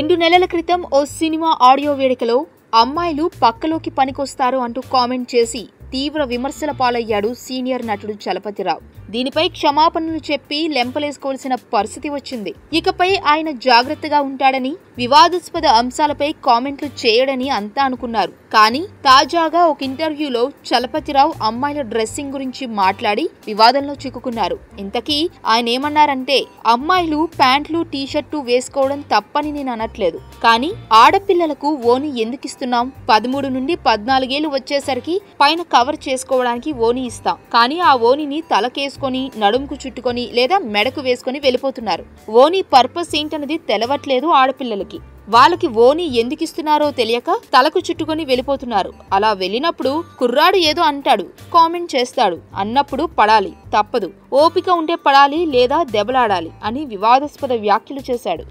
2 నెలల క్రితం ఓ cinema audio వేడుకలో అమ్మాయిలు పక్కలోకి పనికొస్తారు అంటూ కామెంట్ చేసి తీవ్ర విమర్శల పాలయ్యాడు సీనియర్ నటుడు చలపతిరావు. దీనిపై క్షమాపణలు చెప్పి లెంపలేసుకోవాల్సిన పరిస్థితి వచ్చింది. ఇకపై ఆయన జాగ్రత్తగా ఉంటాడని, వివాదాస్పద అంశాలపై కామెంట్లు చేయడని అంతా అనుకున్నారు. కానీ తాజాగా ఒక ఇంటర్వ్యూలో చలపతిరావు అమ్మాయిల డ్రెస్సింగ్ గురించి మాట్లాడి వివాదంలో చిక్కుకున్నారు. ఇంతకీ ఆయన ఏమన్నారంటే, అమ్మాయిలు ప్యాంట్లు టీషర్టు వేసుకోవడం తప్పని నేను అనట్లేదు, కానీ ఆడపిల్లలకు ఓని ఎందుకు ఇస్తున్నాం? 13 నుండి 14 ఏళ్లు వచ్చేసరికి పైన కవర్ చేసుకోవడానికి ఓని ఇస్తాం, కానీ ఆ ఓనిని తలకేసుకొని నడుముకు చుట్టుకొని లేదా మెడకు వేసుకొని వెళ్ళిపోతున్నారు. ఓని పర్పస్ ఏంటన్నది తెలవట్లేదు ఆడపిల్లలకి. వాళ్ళకి ఓని ఎందుకు ఇస్తున్నారో తెలియక తలకు చుట్టుకొని వెళ్ళిపోతున్నారు. అలా వెళ్ళినప్పుడు కుర్రాడు ఏదో అంటాడు, కామెంట్ చేస్తాడు, అన్నప్పుడు పడాలి, తప్పదు, ఓపిక ఉంటే పడాలి లేదా దెబ్బలాడాలి అని వివాదాస్పద వ్యాఖ్యలు చేశాడు.